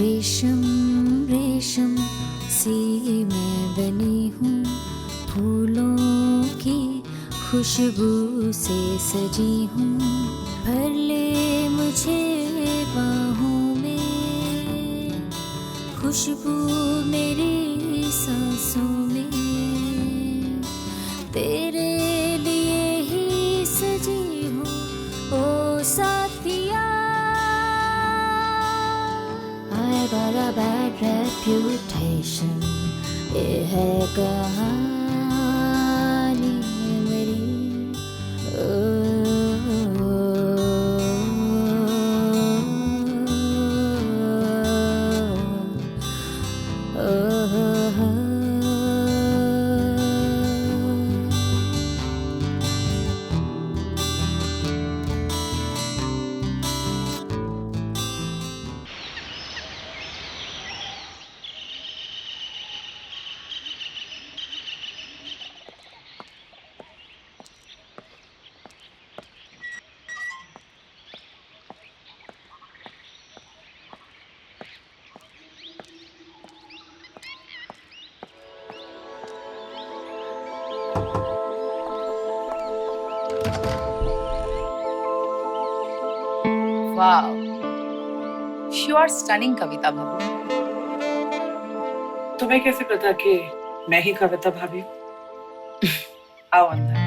रेशम रेशम सी मैं बनी हूँ, फूलों की खुशबू से सजी हूँ। भर ले मुझे बाहों में, खुशबू मेरी सांसों में, तेरे लिए ही सजी हूँ ओ साथिया। I got a bad reputation, ये है कहानी मेरी। Wow, you are stunning, कविता भाभी। तुम्हें कैसे पता कि मैं ही कविता भाभी? आओ अंदर।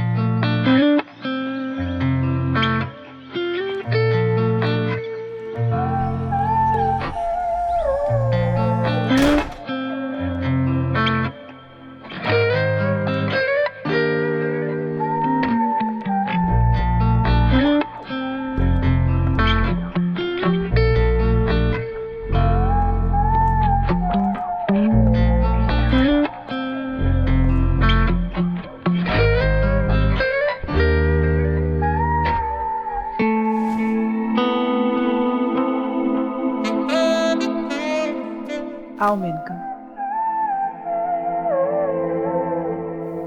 आओ मेनका,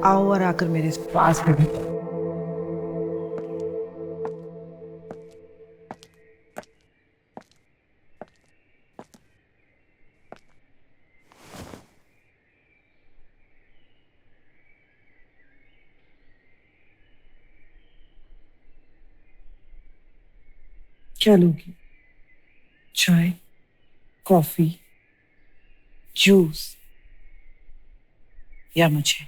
आओ और आकर मेरे पास बैठो। क्या लोगी? चाय, कॉफी, जूस या मुझे?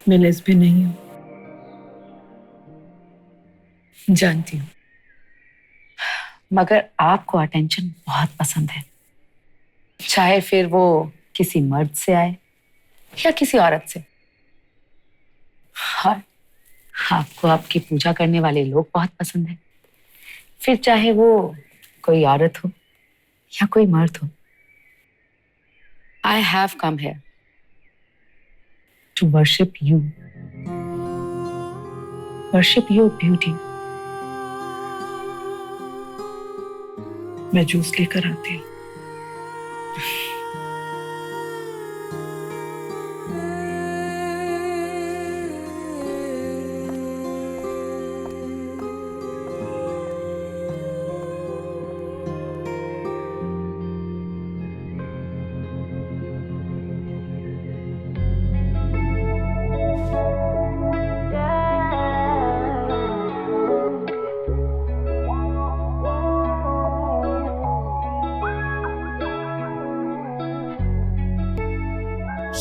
मैं लेस्बियन नहीं हूं, जानती हूँ, मगर आपको अटेंशन बहुत पसंद है, चाहे फिर वो किसी मर्द से आए या किसी औरत से। और आपको आपकी पूजा करने वाले लोग बहुत पसंद है, फिर चाहे वो कोई औरत हो या कोई मर्द हो। I have come here to worship you, worship your beauty. मैं जूस लेकर आती हूँ।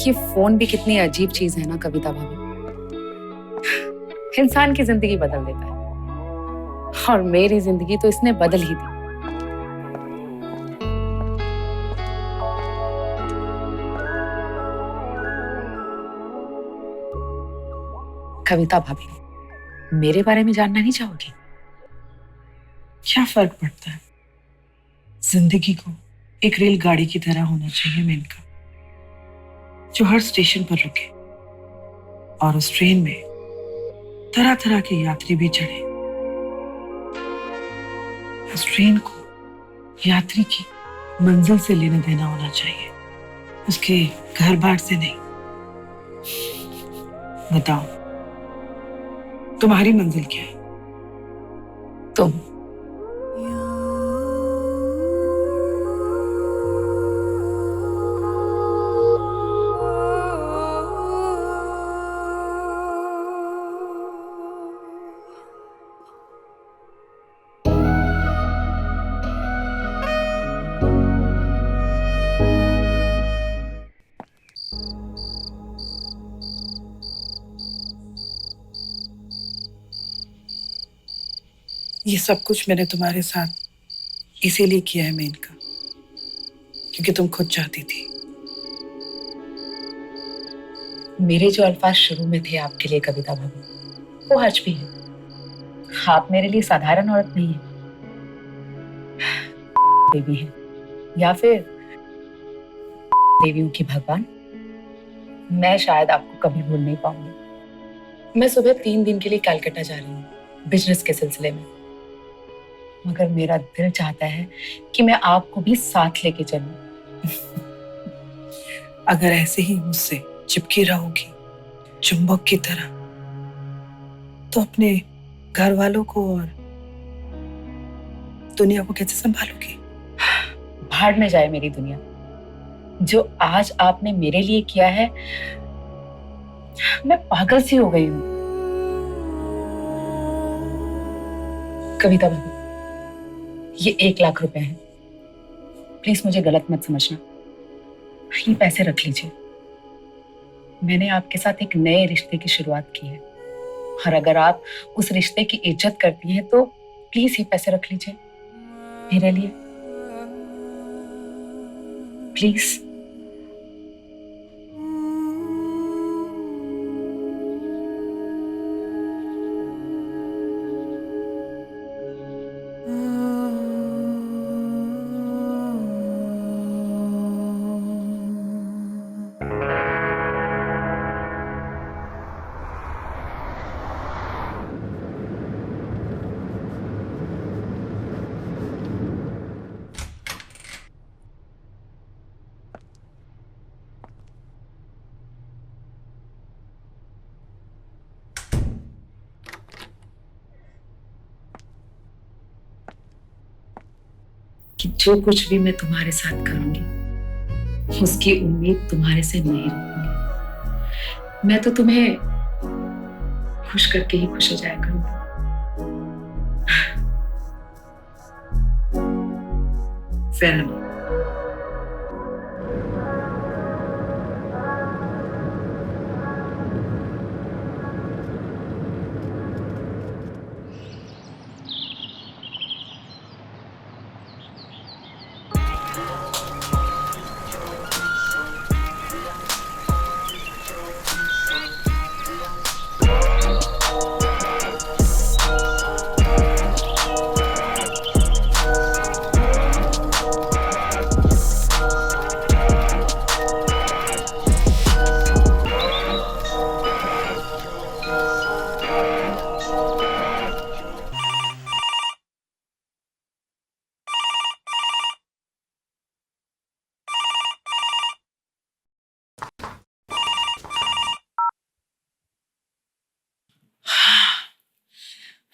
ये फोन भी कितनी अजीब चीज है ना कविता भाभी, इंसान की जिंदगी बदल देता है, और मेरी जिंदगी तो इसने बदल ही दी। कविता भाभी, मेरे बारे में जानना नहीं चाहोगी? क्या फर्क पड़ता है? जिंदगी को एक रेलगाड़ी की तरह होना चाहिए मेनका, जो हर स्टेशन पर रुके और उस ट्रेन में तरह तरह के यात्री भी चढ़े। उस ट्रेन को यात्री की मंजिल से लेना देना होना चाहिए, उसके घर बार से नहीं। बताओ, तुम्हारी मंजिल क्या है? तुम। ये सब कुछ मैंने तुम्हारे साथ इसीलिए किया है मेनका, क्योंकि तुम खुद चाहती थी। मेरे जो अल्फाज शुरू में थे आपके लिए कविता भाभी, वो आज भी है। आप मेरे लिए साधारण औरत नहीं है, देवी है, या फिर देवियों की भगवान। मैं शायद आपको कभी भूल नहीं पाऊंगी। मैं सुबह 3 दिन के लिए कलकत्ता जा रही हूँ बिजनेस के सिलसिले में, मगर मेरा दिल चाहता है कि मैं आपको भी साथ लेके चलूं। अगर ऐसे ही मुझसे चिपकी रहोगी चुंबक की तरह, तो अपने घर वालों को और दुनिया को कैसे संभालोगी? भाड़ में जाए मेरी दुनिया। जो आज आपने मेरे लिए किया है, मैं पागल सी हो गई हूं। कविता भाभी, ये 1 लाख रुपए हैं। प्लीज मुझे गलत मत समझना। ये पैसे रख लीजिए। मैंने आपके साथ एक नए रिश्ते की शुरुआत की है, और अगर आप उस रिश्ते की इज्जत करती हैं तो प्लीज ये पैसे रख लीजिए मेरे लिए, प्लीज। कि जो कुछ भी मैं तुम्हारे साथ करूंगी, उसकी उम्मीद तुम्हारे से नहीं रखूंगी। मैं तो तुम्हें खुश करके ही खुश हो जाया करूंगी। Fair enough.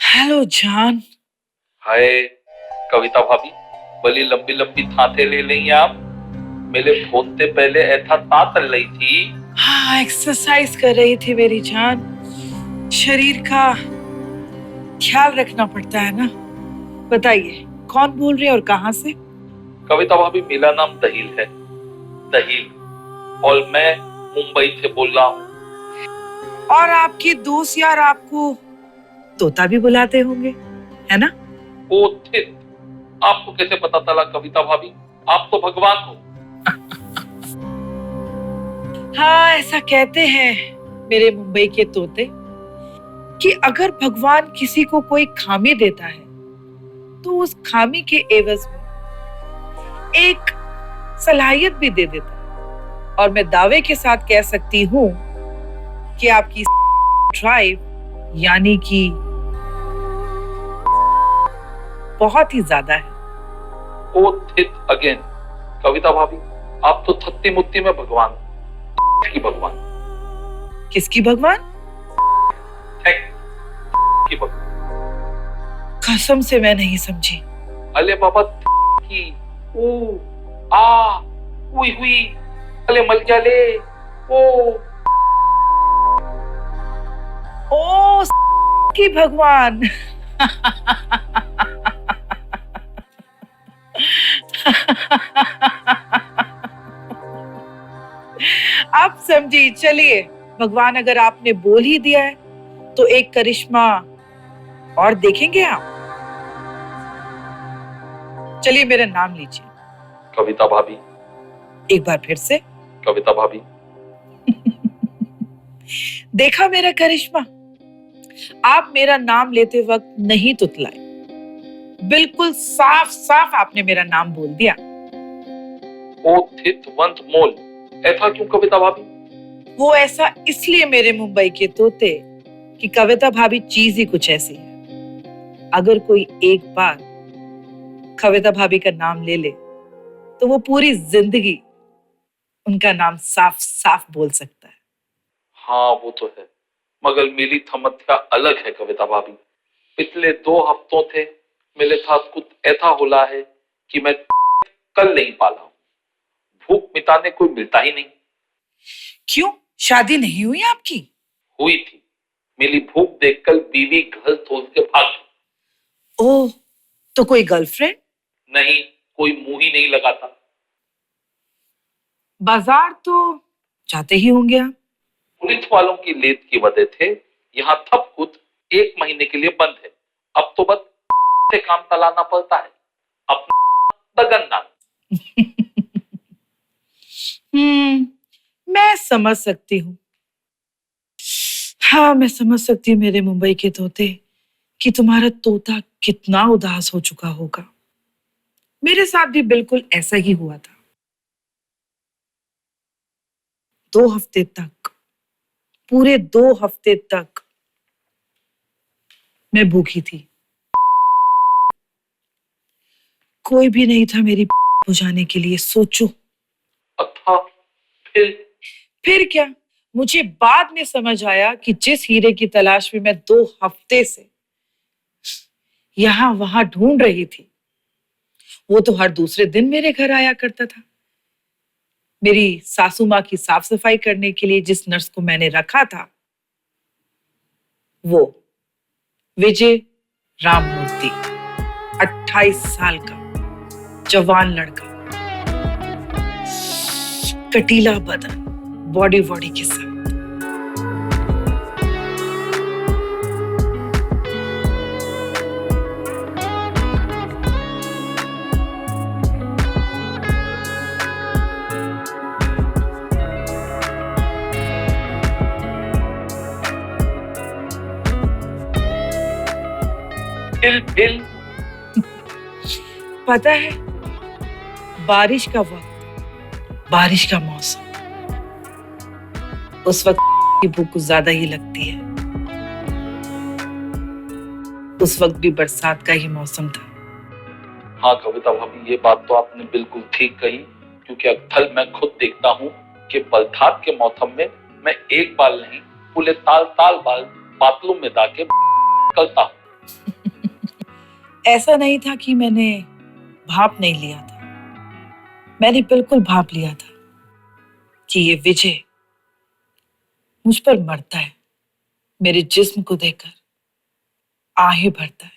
हेलो जान। हाय कविता भाभी, बड़ी लंबी लंबी थाते ले लेंगे आप। मेरे फोन से पहले ऐसा ता चल रही थी। हाँ, एक्सरसाइज कर रही थी मेरी जान। शरीर का ख्याल रखना पड़ता है ना। बताइए कौन बोल रही है और कहाँ से? कविता भाभी, मेरा नाम दहील है, दहील, और मैं मुंबई से बोल रहा हूँ। और आपके दोस्त यार आपको तोता भी बुलाते होंगे, है ना? ओ थित, आपको कैसे पता चला कविता भाभी? आप तो भगवान हो। हाँ, ऐसा कहते हैं मेरे मुंबई के तोते कि अगर भगवान किसी को कोई खामी देता है तो उस खामी के एवज में एक सलाहियत भी दे देता है। और मैं दावे के साथ कह सकती हूँ कि आपकी ड्राइव यानी कि बहुत ही ज्यादा है। ओ थित अगेन। कविता भाभी, आप तो थत्ती मुत्ती में भगवान, की भगवान। किसकी भगवान? की भगवान। कसम से मैं नहीं समझी। अले बाबा की ओ आ हुई हुई अले मल गया ले ओ की भगवान। आप समझी। चलिए, भगवान अगर आपने बोल ही दिया है तो एक करिश्मा और देखेंगे आप। चलिए मेरा नाम लीजिए। कविता भाभी। एक बार फिर से। कविता भाभी। देखा मेरा करिश्मा, आप मेरा नाम लेते वक्त नहीं तुतलाए, बिल्कुल साफ साफ आपने मेरा नाम बोल दिया। ओ थितवंत मोल, ऐसा क्यों कविता भाभी? वो ऐसा इसलिए मेरे मुंबई के तोते कि कविता भाभी चीज ही कुछ ऐसी है। अगर कोई एक बार कविता भाभी का नाम ले ले तो वो पूरी जिंदगी उनका नाम साफ साफ बोल सकता है। हाँ वो तो है, मगर मेरी समस्या अलग है कविता भाभी। पिछले 2 हफ्तों थे मेरे साथ कुछ ऐसा होला है कि मैं कल नहीं पाला हूँ। भूख मिटाने कोई मिलता ही नहीं। क्यों, शादी नहीं हुई आपकी? हुई थी। मेरी भूख देखकर बीवी घर छोड़ के भाग गई। ओह, तो कोई गर्लफ्रेंड? नहीं, कोई मुंह ही नहीं लगाता। बाजार तो जाते ही होंगे आप। पुलिस वालों की लेत की वजह से यहाँ सब कुछ 1 महीने के लिए बंद है। अब तो बस से काम चलाना पड़ता है, अपना दगन ना। मैं समझ सकती हूँ। हाँ, मैं समझ सकती हूँ मेरे मुंबई के तोते कि तुम्हारा तोता कितना उदास हो चुका होगा। मेरे साथ भी बिल्कुल ऐसा ही हुआ था। 2 हफ्ते तक, पूरे 2 हफ्ते तक मैं भूखी थी। कोई भी नहीं था मेरी बुझाने के लिए। सोचो। अच्छा, फिर क्या, मुझे बाद में समझ आया कि जिस हीरे की तलाश में मैं 2 हफ्ते से यहां वहां ढूंढ रही थी, वो तो हर दूसरे दिन मेरे घर आया करता था। मेरी सासू माँ की साफ सफाई करने के लिए जिस नर्स को मैंने रखा था, वो विजय राममूर्ति, 28 साल का जवान लड़का, कटीला बदन, बॉडी के साथ। फिल पता है, बारिश का वक्त, बारिश का मौसम, उस वक्त की भूख कुछ ज्यादा ही लगती है। उस वक्त भी बरसात का ही मौसम था। हाँ कविता भाभी, ये बात तो आपने बिल्कुल ठीक कही, क्योंकि अक्सर मैं खुद देखता हूँ कि बरसात के मौसम में मैं एक बार नहीं पूरे ताल बाल बादलों में जाके करता हूँ। ऐसा नहीं था कि मैंने भाप नहीं लिया था, मैंने बिल्कुल भाप लिया था कि ये विजय मुझ पर मरता है, मेरे जिस्म को देखकर आहें भरता है।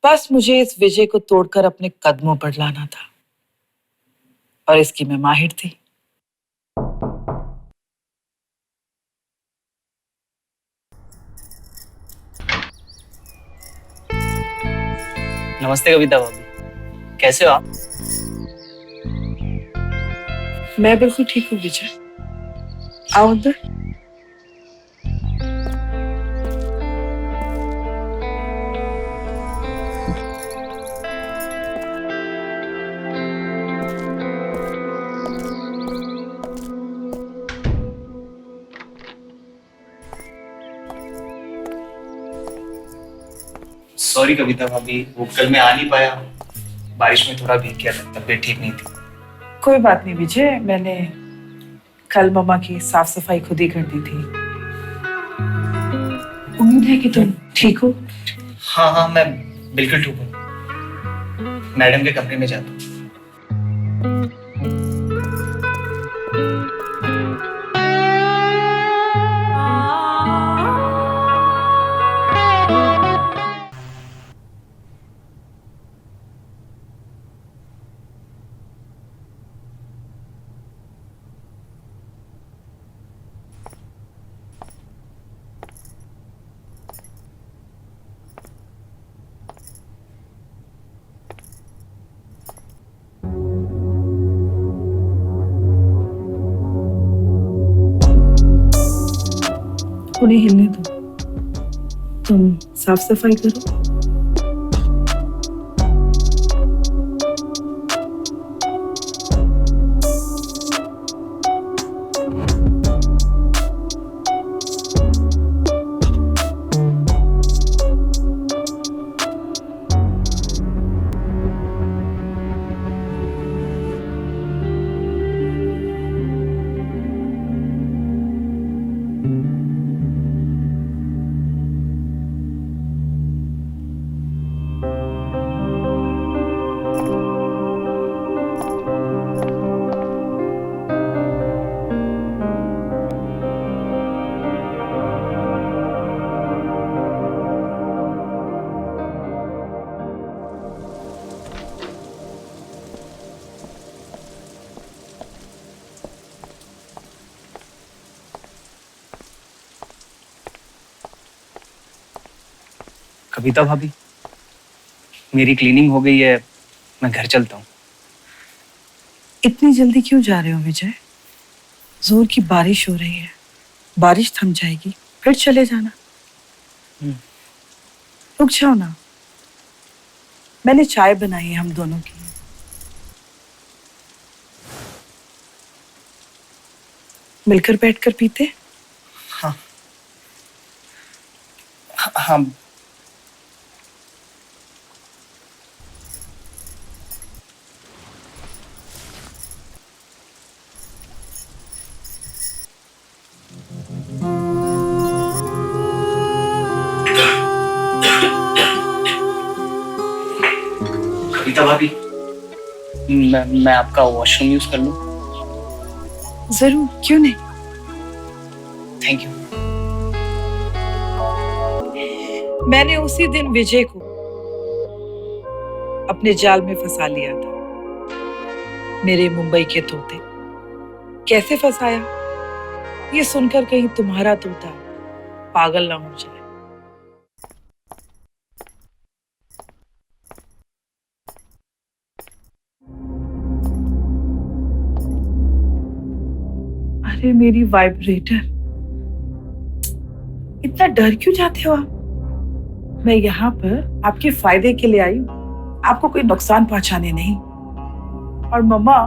बस मुझे इस विजय को तोड़कर अपने कदमों पर लाना था, और इसकी मैं माहिर थी। नमस्ते कविता भाभी, कैसे हो आप? मैं बिल्कुल ठीक हूँ विजय, आओ अंदर। सॉरी कविता भाभी, वो कल मैं आ नहीं पाया, बारिश में थोड़ा भीग गया था, तबीयत ठीक नहीं थी। कोई बात नहीं विजय, मैंने कल मम्मा की साफ सफाई खुद ही कर दी थी। उम्मीद है कि तुम ठीक हो। हाँ हाँ, मैं बिल्कुल ठीक हूँ। मैडम के कमरे में जाता हूँ। उन्हें हिलने दो, तुम साफ सफाई करो। कविता भाभी, मेरी क्लीनिंग हो गई है, मैं घर चलता हूँ। इतनी जल्दी क्यों जा रहे हो विजय? जोर की बारिश हो रही है, बारिश थम जाएगी फिर चले जाना। रुक जाओ ना, मैंने चाय बनाई है हम दोनों की। मिलकर बैठकर पीते। हाँ हाँ। कविता भाभी, मैं आपका वॉशरूम यूज कर लूं? जरूर, क्यों नहीं। Thank you. मैंने उसी दिन विजय को अपने जाल में फंसा लिया था। मेरे मुंबई के तोते। कैसे फंसाया, ये सुनकर कहीं तुम्हारा तोता पागल ना हो जाए। अरे मेरी वाइब्रेटर, इतना डर क्यों जाते हो आप? मैं यहाँ पर आपके फायदे के लिए आई हूँ, आपको कोई नुकसान पहुंचाने नहीं। और मम्मा,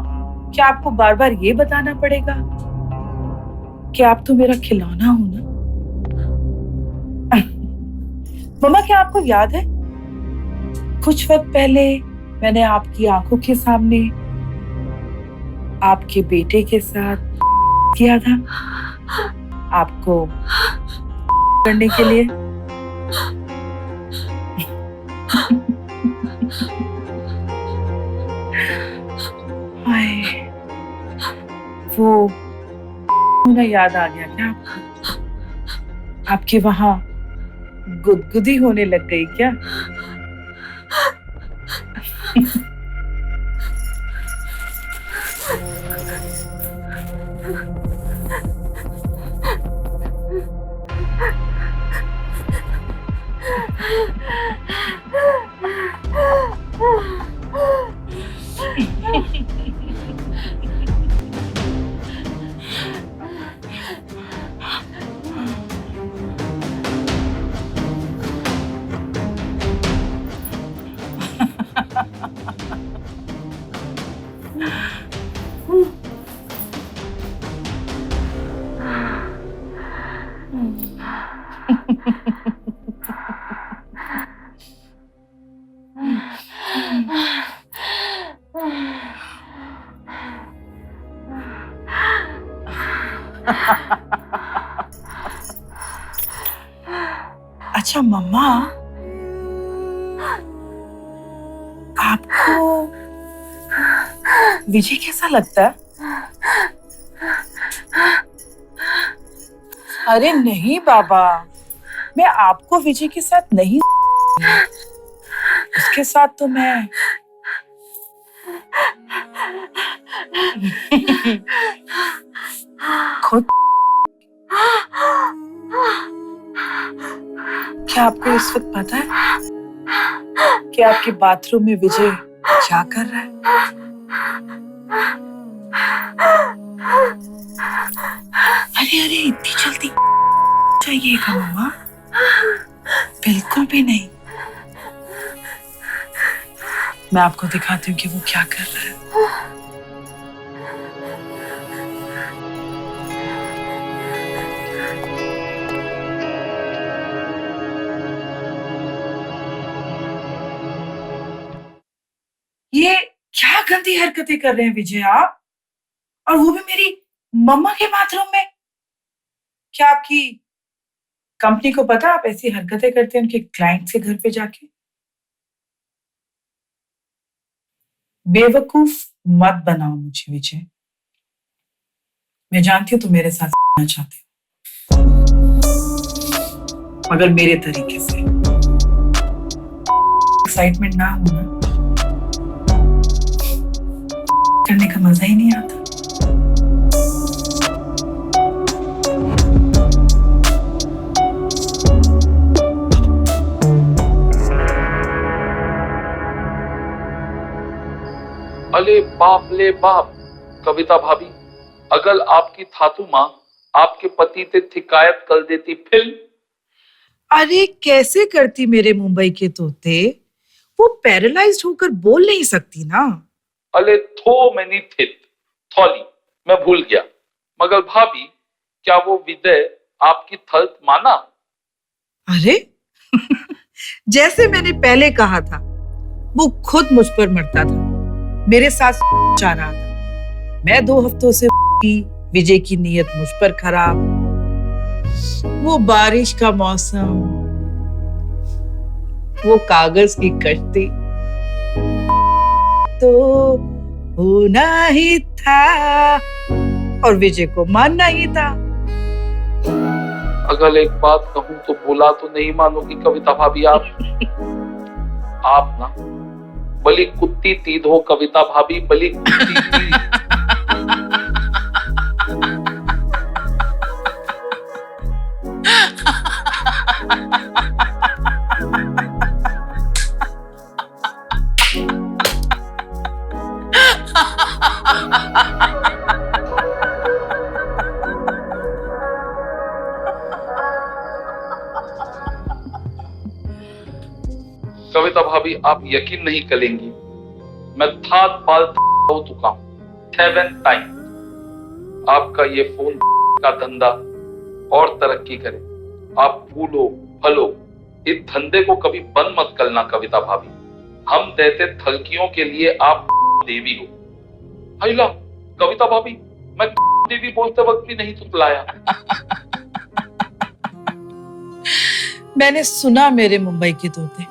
क्या आपको बार बार ये बताना पड़ेगा कि आप तो मेरा खिलौना हो ना? मम्मा, क्या आपको याद है कुछ वक्त पहले मैंने आपकी आंखों के सामने आपके बेटे के साथ किया था आपको करने के लिए? हाय, वो ना याद आ गया क्या आपको? आपके वहां गुदगुदी होने लग गई क्या? अच्छा मम्मा, आपको विजय कैसा लगता है? अरे नहीं बाबा, मैं आपको विजय के साथ नहीं, उसके साथ तो मैं खुद। क्या आपको इस वक्त पता है कि आपके बाथरूम में विजय क्या कर रहा है? अरे अरे, इतनी जल्दी चाहिएगा मम्मा? बिल्कुल भी नहीं। मैं आपको दिखाती हूँ कि वो क्या कर रहा है। ये क्या गंदी हरकतें कर रहे हैं विजय आप, और वो भी मेरी मम्मा के बाथरूम में। क्या आपकी कंपनी को पता आप ऐसी हरकतें करते हैं उनके क्लाइंट के घर पे जाके? बेवकूफ मत बनाओ मुझे विजय। मैं जानती हूँ तुम मेरे साथ रहना चाहते हो, मगर मेरे तरीके से। एक्साइटमेंट ना होना करने का मजा ही नहीं आता। अरे बाप ले बाप, कविता भाभी, अगर आपकी थातू माँ आपके पति से शिकायत कर देती फिल्म। अरे कैसे करती मेरे मुंबई के तोते, वो पैरालाइज्ड होकर बोल नहीं सकती ना। अरे थो मैनी थित थौली, मैं भूल गया। मगर भाभी, क्या वो विजय आपकी थर्ड माना? अरे जैसे मैंने पहले कहा था, वो खुद मुझ पर मरता था, मेरे साथ चाह रहा था। मैं 2 हफ्तों से विजय की नीयत मुझ पर खराब, वो बारिश का मौसम, वो कागज की कश्ती, तो होना ही था और विजय को मानना ही था। अगर एक बात कहूं तो बोला तो नहीं मानोगी कविता भाभी आप। आप ना बली कुत्ती तीद हो कविता भाभी, बली कुत्ती तीद। कविता भाभी, आप यकीन नहीं करेंगी, मैं थात पाल हो चुका हूं 7 टाइम। आपका ये फोन का धंधा और तरक्की करे, आप फूलो फलो, इस धंधे को कभी बंद मत करना कविता भाभी। हम देते थलकियों के लिए आप देवी हो। हैला कविता भाभी, मैं देवी बोलते वक्त भी नहीं तुतलाया। मैंने सुना मेरे मुंबई के तोते,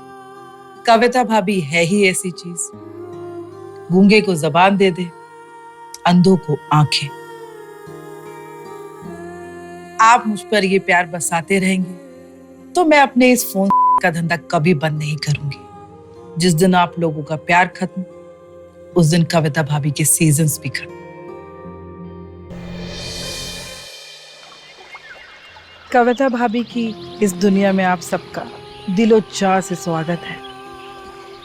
कविता भाभी है ही ऐसी चीज, गूंगे को जबान दे दे, अंधों को आंखें। आप मुझ पर ये प्यार बरसाते रहेंगे तो मैं अपने इस फोन का धंधा कभी बंद नहीं करूंगी। जिस दिन आप लोगों का प्यार खत्म, उस दिन कविता भाभी के सीजन्स भी खत्म। कविता भाभी की इस दुनिया में आप सबका दिलो चाह से स्वागत है।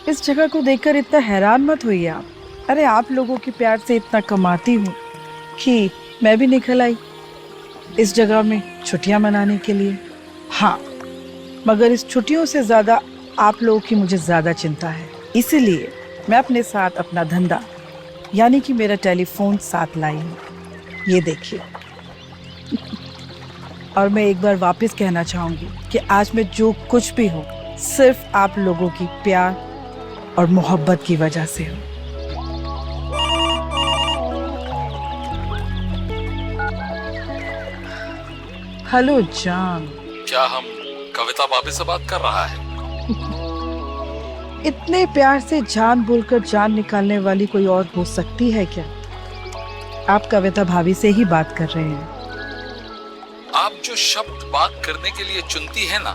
इस जगह को देखकर इतना हैरान मत होइए आप। अरे आप लोगों के प्यार से इतना कमाती हूँ कि मैं भी निकल आई इस जगह में छुट्टियां मनाने के लिए। हाँ, मगर इस छुट्टियों से ज्यादा आप लोगों की मुझे ज्यादा चिंता है, इसीलिए मैं अपने साथ अपना धंधा यानी कि मेरा टेलीफोन साथ लाई हूँ। ये देखिए। और मैं एक बार वापस कहना चाहूंगी कि आज मैं जो कुछ भी हूँ सिर्फ आप लोगों की प्यार और मोहब्बत की वजह से हूँ। हेलो जान। क्या हम कविता भाभी से बात कर रहा है। इतने प्यार से जान बोलकर जान निकालने वाली कोई और हो सकती है क्या? आप कविता भाभी से ही बात कर रहे हैं। आप जो शब्द बात करने के लिए चुनती है ना,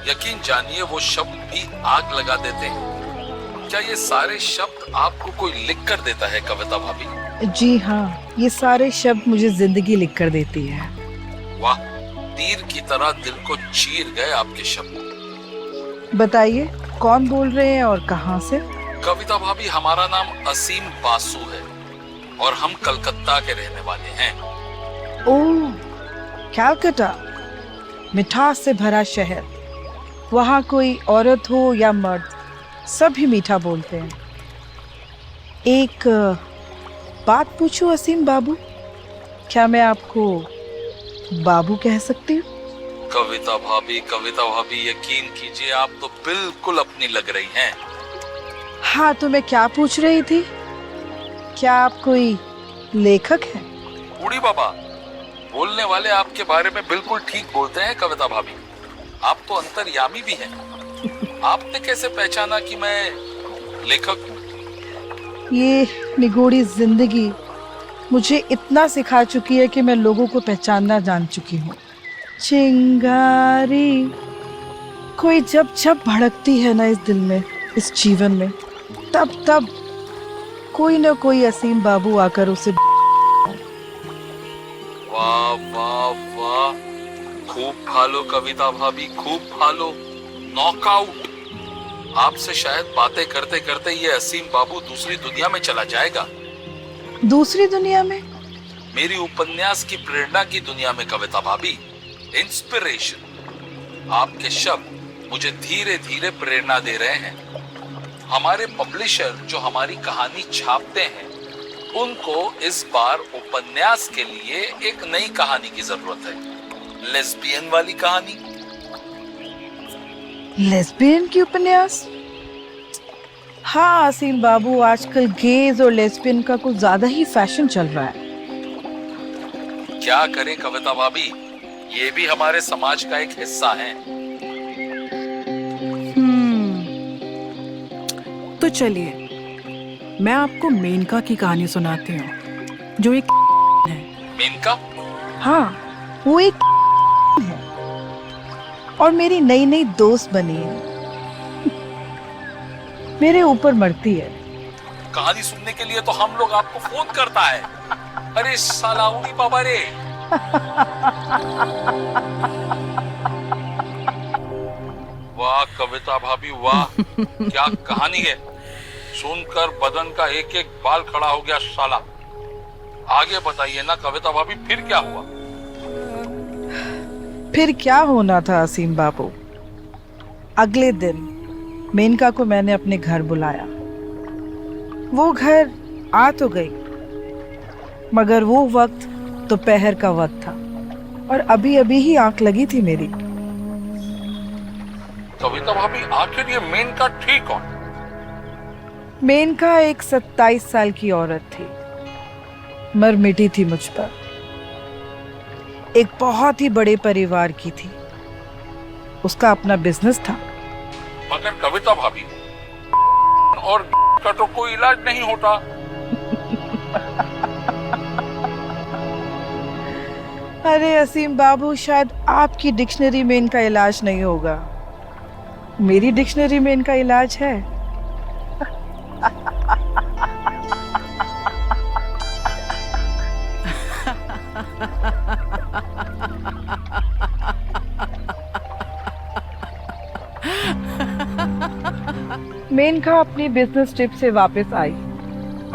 यकीन जानिए वो शब्द भी आग लगा देते हैं। क्या ये सारे शब्द आपको कोई लिख कर देता है कविता भाभी? जी हाँ, ये सारे शब्द मुझे जिंदगी लिख कर देती है। वाह, तीर की तरह दिल को चीर गए आपके शब्द। बताइए, कौन बोल रहे हैं और कहाँ से? कविता भाभी, हमारा नाम असीम बासु है और हम कलकत्ता के रहने वाले हैं। ओह, कलकत्ता, मिठास से भरा शहर। वहाँ कोई औरत हो या मर्द, सभी मीठा बोलते हैं। एक बात पूछूं असीम बाबू, क्या मैं आपको बाबू कह सकती हूँ? कविता भाभी, यकीन कीजिए आप तो बिल्कुल अपनी लग रही हैं। हाँ, तो मैं क्या पूछ रही थी? क्या आप कोई लेखक हैं? बूढ़ी बाबा, बोलने वाले आपके बारे में बिल्कुल ठीक बोलते हैं कविता भाभी। आप तो अंतर्यामी भी हैं। आपने कैसे पहचाना कि मैं लेखक हूँ? ये निगूढ़ी जिंदगी मुझे इतना सिखा चुकी है कि मैं लोगों को पहचानना जान चुकी हूँ। चिंगारी कोई जब जब भड़कती है ना इस दिल में, इस जीवन में, तब तब कोई ना कोई असीम बाबू आकर उसे। वाह वाह वाह, खूब भालो कविता भाभी, खूब भालो। नॉकआउट। आपसे शायद बातें करते करते ये असीम बाबू दूसरी दुनिया में चला जाएगा। दूसरी दुनिया में? मेरी उपन्यास की प्रेरणा की दुनिया में कविता भाभी, इंस्पिरेशन। आपके शब्द मुझे धीरे धीरे प्रेरणा दे रहे हैं। हमारे पब्लिशर जो हमारी कहानी छापते हैं, उनको इस बार उपन्यास के लिए एक नई कहानी की जरूरत है। लेस्बियन वाली कहानी। लेस्बियन की उपन्यास? हाँ असीम बाबू, आजकल गेज और लेस्बियन का कुछ ज्यादा ही फैशन चल रहा है। क्या करें कविता भाभी, ये भी हमारे समाज का एक हिस्सा है। तो चलिए मैं आपको मेनका की कहानी सुनाती हूँ, जो एक है। मेनका? हाँ, वो एक है और मेरी नई नई दोस्त बनी है। मेरे ऊपर मरती है। कहानी सुनने के लिए तो हम लोग आपको फोन करता है। अरे सालाउनी बाबा रे। वाह कविता भाभी वाह, क्या कहानी है। सुनकर बदन का एक एक बाल खड़ा हो गया साला। आगे बताइए ना कविता भाभी, फिर क्या हुआ? फिर क्या होना था असीम बाबू? अगले दिन मेनका को मैंने अपने घर बुलाया। वो घर आ तो गई, मगर वो वक्त दोपहर का वक्त था और अभी अभी ही आंख लगी थी मेरी। कविता भाभी, आखिर ये मेनका ठीक कौन? मेनका एक 27 साल की औरत थी, मर मिटी थी मुझ पर। एक बहुत ही बड़े परिवार की थी, उसका अपना बिजनेस था। मगर कविता भाभी, और का तो कोई इलाज नहीं होता। अरे असीम बाबू, शायद आपकी डिक्शनरी में इनका इलाज नहीं होगा, मेरी डिक्शनरी में इनका इलाज है। मेनका अपनी बिजनेस ट्रिप से वापस आई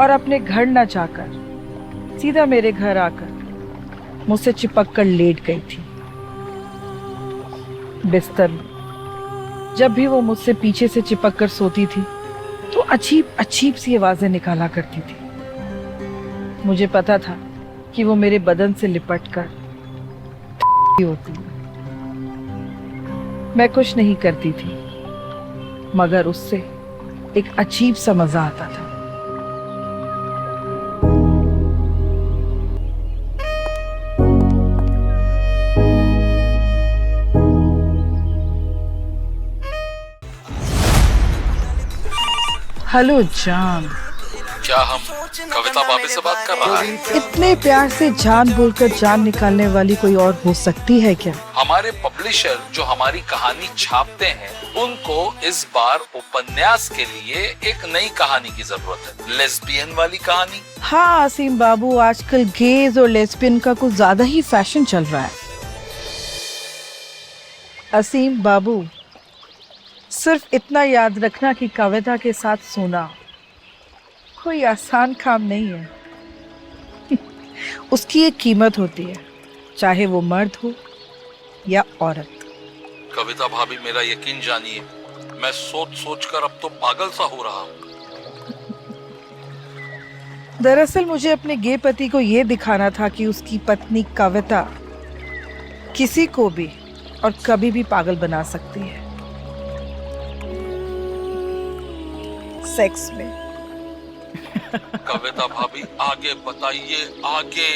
और अपने घर न जाकर सीधा मेरे घर आकर मुझसे चिपक कर लेट गई थी बिस्तर में। जब भी वो मुझसे पीछे से चिपक कर सोती थी तो अजीब अजीब सी आवाजें निकाला करती थी। मुझे पता था कि वो मेरे बदन से लिपट कर होती है। मैं कुछ नहीं करती थी, मगर उससे एक अजीब सा मजा आता था। हेलो जान। क्या हम कविता भाभी से बात कर रहा है? इतने प्यार से जान बोलकर जान निकालने वाली कोई और हो सकती है क्या? हमारे पब्लिशर जो हमारी कहानी छापते हैं उनको इस बार उपन्यास के लिए एक नई कहानी की जरूरत है, लेस्बियन वाली कहानी। हाँ असीम बाबू, आजकल गेज और लेस्बियन का कुछ ज्यादा ही फैशन चल रहा है। असीम बाबू, सिर्फ इतना याद रखना कि कविता के साथ सोना कोई आसान काम नहीं है। उसकी एक कीमत होती है, चाहे वो मर्द हो या औरत। कविता भाभी, मेरा यकीन जानिए, मैं सोच सोच कर अब तो पागल सा हो रहा हूँ। दरअसल मुझे अपने गे पति को ये दिखाना था कि उसकी पत्नी कविता किसी को भी और कभी भी पागल बना सकती है, सेक्स में। कविता भाभी, आगे बताइए, आगे।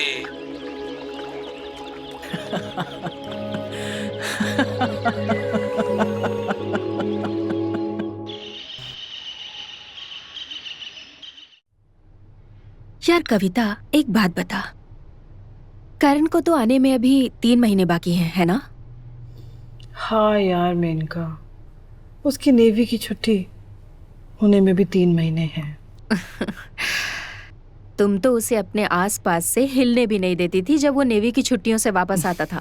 यार कविता, एक बात बता, करण को तो आने में अभी 3 महीने बाकी हैं, है ना? हाँ यार मेनका, उसकी नेवी की छुट्टी होने में भी 3 महीने हैं। तुम तो उसे अपने आसपास से हिलने भी नहीं देती थी जब वो नेवी की छुट्टियों से वापस आता था।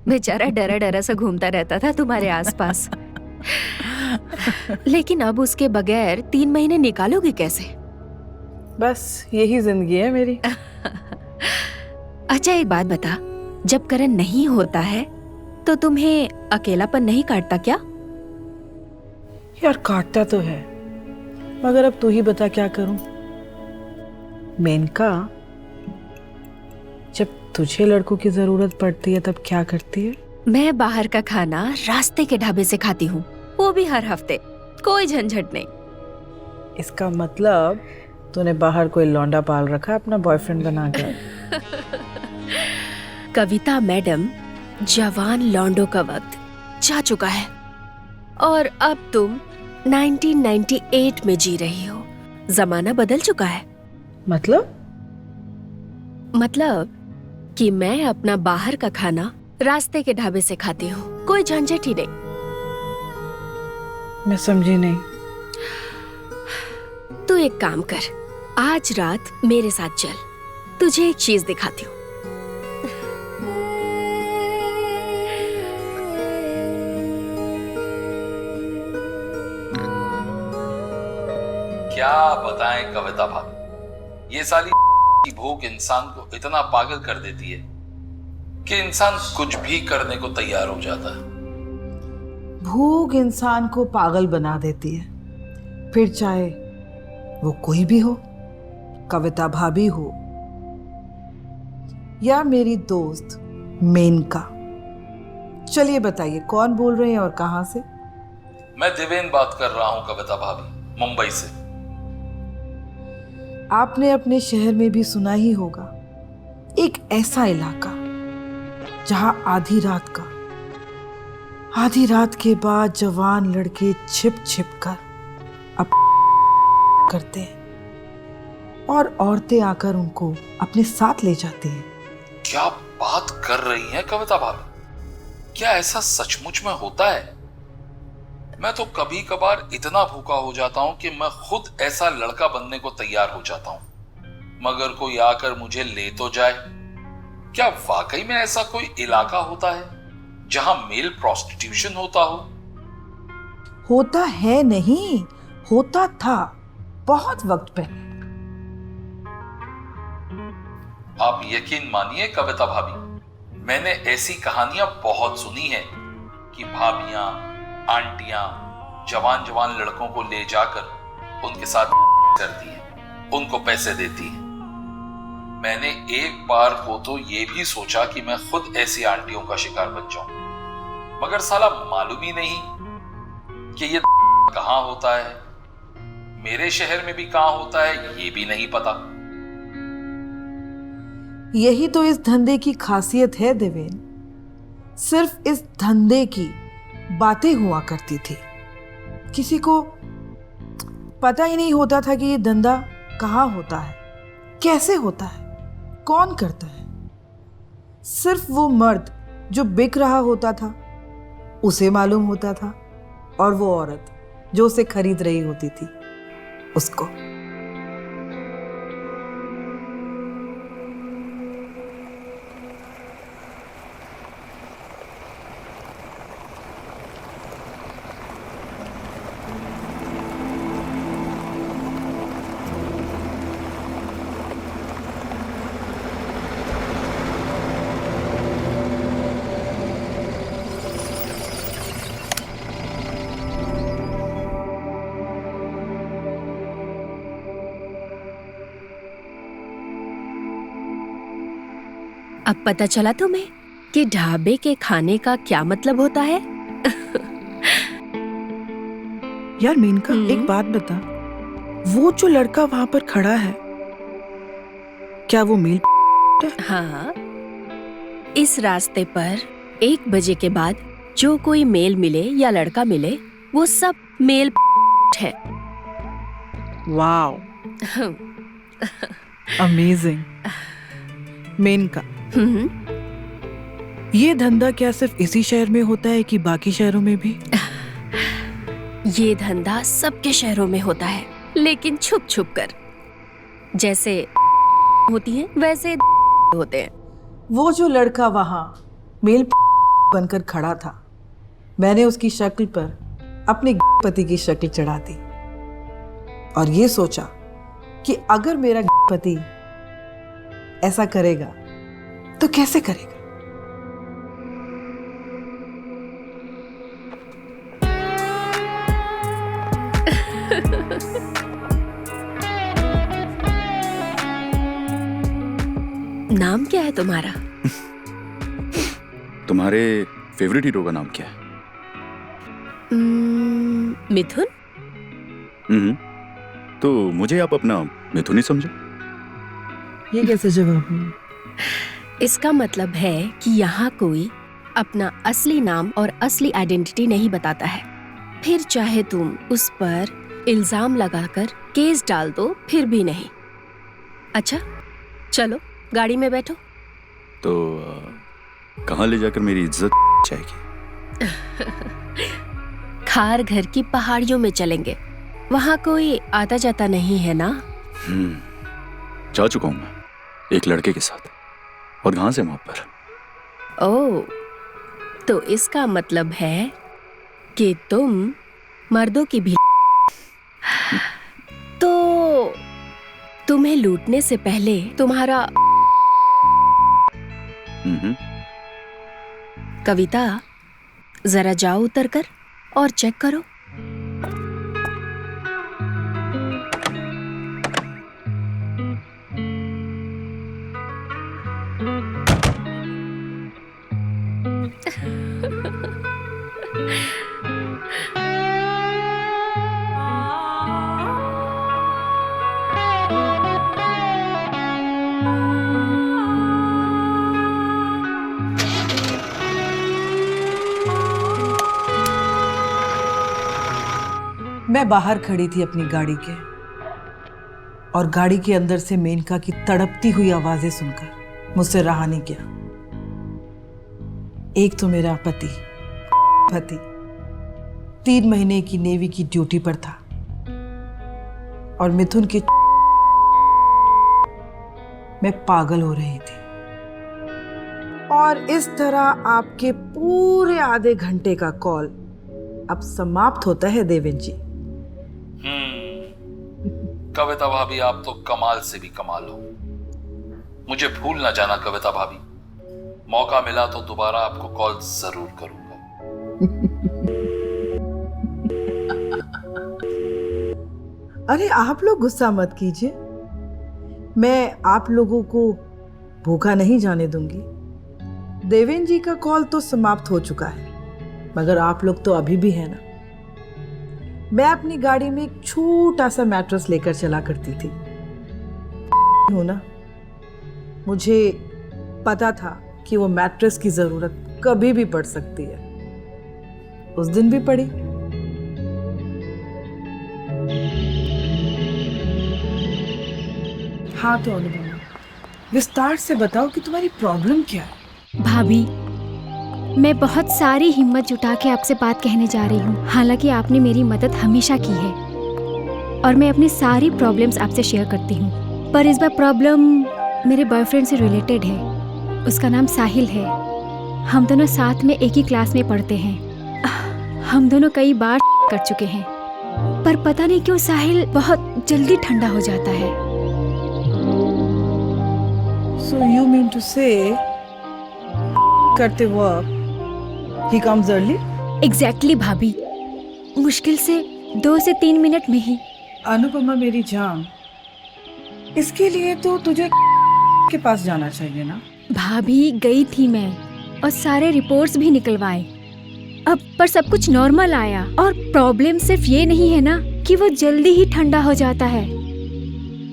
बेचारा डरा डरा सा घूमता रहता था तुम्हारे आसपास। लेकिन अब उसके बगैर 3 महीने निकालोगी कैसे? बस यही जिंदगी है मेरी। अच्छा एक बात बता, जब करण नहीं होता है तो तुम्हें अकेलापन नहीं काटता क्या? यार काटता तो है, मगर अब तू ही बता क्या करूं। मेनका, जब तुझे लड़कों की जरूरत पड़ती है तब क्या करती है? मैं बाहर का खाना रास्ते के ढाबे से खाती हूँ, वो भी हर हफ्ते, कोई झंझट नहीं। इसका मतलब तूने बाहर कोई लौंडा पाल रखा अपना बॉयफ्रेंड बना कर। कविता मैडम, जवान लौंडों का वक्त जा चुका है और अब तुम 1998 में जी रही हो। जमाना बदल चुका है। मतलब कि मैं अपना बाहर का खाना रास्ते के ढाबे से खाती हूँ, कोई झंझट ही नहीं। मैं समझी नहीं। तू एक काम कर, आज रात मेरे साथ चल, तुझे एक चीज दिखाती हूँ। क्या बताएं कविता भाभी, ये साली की भूख इंसान को इतना पागल कर देती है कि इंसान कुछ भी करने को तैयार हो जाता है। भूख इंसान को पागल बना देती है, फिर चाहे वो कोई भी हो, कविता भाभी हो या मेरी दोस्त मेनका। चलिए बताइए, कौन बोल रहे हैं और कहां से? मैं देवेन बात कर रहा हूं कविता भाभी, मुंबई से। आपने अपने शहर में भी सुना ही होगा, एक ऐसा इलाका जहां आधी रात के बाद जवान लड़के छिप कर अब करते हैं और औरतें आकर उनको अपने साथ ले जाती हैं। क्या बात कर रही हैं कविता भाभी? क्या ऐसा सचमुच में होता है? मैं तो कभी कभार इतना भूखा हो जाता हूं कि मैं खुद ऐसा लड़का बनने को तैयार हो जाता हूं, मगर कोई आकर मुझे ले तो जाए। क्या वाकई में ऐसा कोई इलाका होता है जहां मेल प्रोस्टिट्यूशन होता हो? होता है नहीं, होता था बहुत वक्त पहले। आप यकीन मानिए कविता भाभी, मैंने ऐसी कहानियां बहुत सुनी हैं कि भाभियां, आंटियां जवान लड़कों को ले जाकर उनके साथ करती हैं, उनको पैसे देती हैं। मैंने एक बार को तो ये भी सोचा कि मैं खुद ऐसी आंटियों का शिकार बन जाऊं, मगर साला मालूम ही नहीं कि ये कहां होता है, मेरे शहर में भी कहां होता है ये भी नहीं पता। यही तो इस धंधे की खासियत है देवेन। सिर्फ इस धंधे की बातें हुआ करती थी, किसी को पता ही नहीं होता था कि ये धंधा कहाँ होता है, कैसे होता है, कौन करता है। सिर्फ वो मर्द जो बिक रहा होता था उसे मालूम होता था, और वो औरत जो उसे खरीद रही होती थी उसको। अब पता चला तुम्हें कि ढाबे के खाने का क्या मतलब होता है? यार मेनका, एक बात बता, वो जो लड़का वहां पर खड़ा है, क्या वो मेल है? हाँ, इस रास्ते पर 1 बजे के बाद जो कोई मेल मिले या लड़का मिले वो सब मेल है। Wow, amazing. मेनका, ये धंधा क्या सिर्फ इसी शहर में होता है कि बाकी शहरों में भी? ये धंधा सबके शहरों में होता है, लेकिन छुप छुप कर। जैसे होती है वैसे होते हैं। वो जो लड़का वहां मेल बनकर खड़ा था, मैंने उसकी शक्ल पर अपने पति की शक्ल चढ़ा दी और ये सोचा कि अगर मेरा पति ऐसा करेगा तो कैसे करेगा। नाम क्या है तुम्हारा? तुम्हारे फेवरेट हीरो का नाम क्या है? मिथुन। तो मुझे आप अपना मिथुन ही समझो। ये कैसे जवाब है? इसका मतलब है कि यहाँ कोई अपना असली नाम और असली आइडेंटिटी नहीं बताता है। फिर चाहे तुम उस पर इल्जाम लगाकर केस डाल दो, फिर भी नहीं। अच्छा, चलो गाड़ी में बैठो। तो कहाँ ले जाकर मेरी इज्जत जाएगी? खार घर की पहाड़ियों में चलेंगे, वहाँ कोई आता जाता नहीं है ना। जा चुका हूँ मैं एक लड़के के साथ, और कहाँ से वहां पर। ओह, तो इसका मतलब है कि तुम मर्दों की भी। तो तुम्हें लूटने से पहले तुम्हारा कविता, जरा जाओ उतर कर और चेक करो। मैं बाहर खड़ी थी अपनी गाड़ी के, और गाड़ी के अंदर से मेनका की तड़पती हुई आवाजें सुनकर मुझसे रहा नहीं गया। एक तो मेरा पति 3 महीने की नेवी की ड्यूटी पर था, और मिथुन के मैं पागल हो रही थी। और इस तरह आपके पूरे आधे घंटे का कॉल अब समाप्त होता है देवेंद्र जी। कविता भाभी, आप तो कमाल से भी कमाल हो। मुझे भूल ना जाना कविता भाभी, मौका मिला तो दोबारा आपको कॉल जरूर करूंगा। अरे आप लोग गुस्सा मत कीजिए, मैं आप लोगों को भूखा नहीं जाने दूंगी। देवेंद्र जी का कॉल तो समाप्त हो चुका है, मगर आप लोग तो अभी भी है ना। मैं अपनी गाड़ी में एक छोटा सा मैट्रेस लेकर चला करती थी, हो ना। मुझे पता था कि वो मैट्रेस की जरूरत कभी भी पड़ सकती है। उस दिन भी पड़ी। हाँ तो अनुपमा, विस्तार से बताओ कि तुम्हारी प्रॉब्लम क्या है। भाभी, मैं बहुत सारी हिम्मत जुटा के आपसे बात कहने जा रही हूँ। हालांकि आपने मेरी मदद हमेशा की है और मैं अपनी सारी प्रॉब्लम्स आपसे शेयर करती हूँ, पर इस बार प्रॉब्लम मेरे बॉयफ्रेंड से रिलेटेड है। उसका नाम साहिल है। हम दोनों साथ में एक ही क्लास में पढ़ते हैं। हम दोनों कई बार कर चुके हैं, पर पता नहीं क्यों साहिल बहुत जल्दी ठंडा हो जाता है। So you mean to say करते वक्त he comes early? एग्जैक्टली भाभी, मुश्किल से 2 से 3 मिनट में ही। अनुपमा मेरी जान, इसके लिए तो तुझे के पास जाना चाहिए ना। भाभी, गई थी मैं और सारे रिपोर्ट्स भी निकलवाए। अब पर सब कुछ नॉर्मल आया। और प्रॉब्लम सिर्फ ये नहीं है ना कि वो जल्दी ही ठंडा हो जाता है।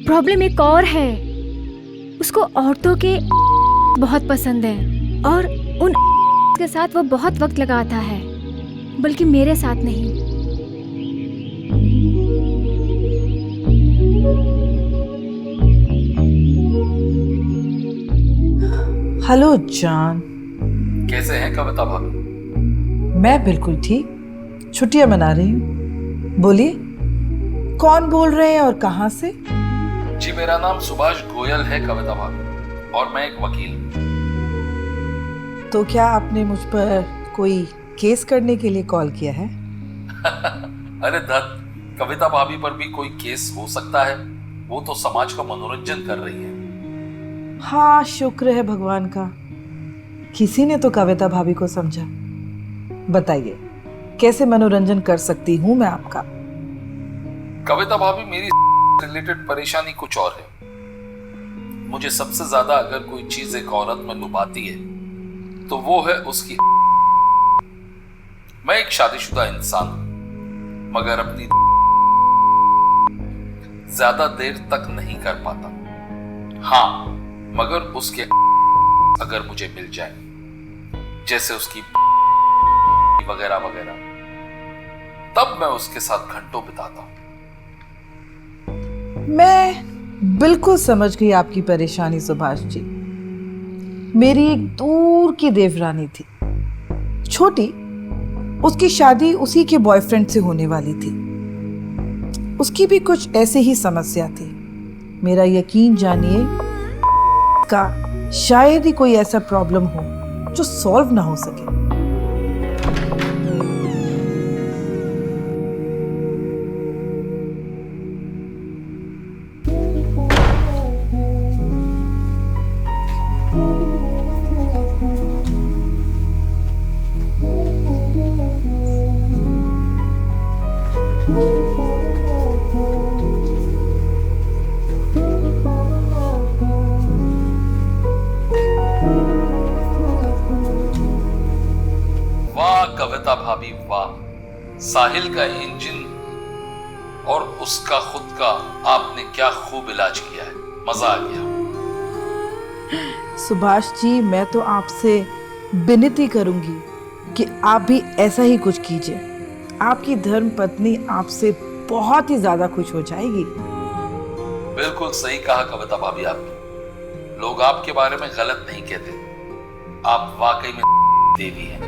प्रॉब्लम एक और है, उसको औरतों के बहुत पसंद है और उन के साथ वो बहुत वक्त लगाता है, बल्कि मेरे साथ नहीं। हेलो जान, कैसे हैं कविता भाभी? मैं बिल्कुल ठीक, छुट्टियां मना रही हूँ। बोलिए, कौन बोल रहे हैं और कहाँ से? जी, मेरा नाम सुभाष गोयल है कविता भाभी, और मैं एक वकील हूँ। तो क्या आपने मुझ पर कोई केस करने के लिए कॉल किया है? अरे धत, कविता भाभी पर भी कोई केस हो सकता है? वो तो समाज का मनोरंजन कर रही है। हाँ, शुक्र है भगवान का, किसी ने तो कविता भाभी को समझा। बताइए, कैसे मनोरंजन कर सकती हूँ मैं आपका? कविता भाभी, मेरी रिलेटेड परेशानी कुछ और है। मुझे सबसे ज्यादा अगर कोई चीज एक औरत में लुभाती है तो वो है उसकी। मैं एक शादीशुदा इंसान हूं, मगर अपनी ज्यादा देर तक नहीं कर पाता। हाँ, मगर उसके अगर मुझे मिल जाए, जैसे उसकी वगैरह वगैरह, तब मैं उसके साथ घंटों बिताता हूं। मैं बिल्कुल समझ गई आपकी परेशानी सुभाष जी। मेरी एक दूर की देवरानी थी, छोटी, उसकी शादी उसी के बॉयफ्रेंड से होने वाली थी। उसकी भी कुछ ऐसे ही समस्या थी। मेरा यकीन जानिए का शायद ही कोई ऐसा प्रॉब्लम हो जो सॉल्व ना हो सके। कविता भाभी वाह, साहिल का इंजन और उसका खुद का आपने क्या खूब इलाज किया है, मजा आ गया। सुभाष जी, मैं तो आपसे विनती करूंगी कि आप भी ऐसा ही कुछ कीजिए। आपकी धर्म पत्नी आपसे बहुत ही ज्यादा खुश हो जाएगी। बिल्कुल सही कहा कविता भाभी आपने। लोग आपके बारे में गलत नहीं कहते। आप वाकई में देवी हैं।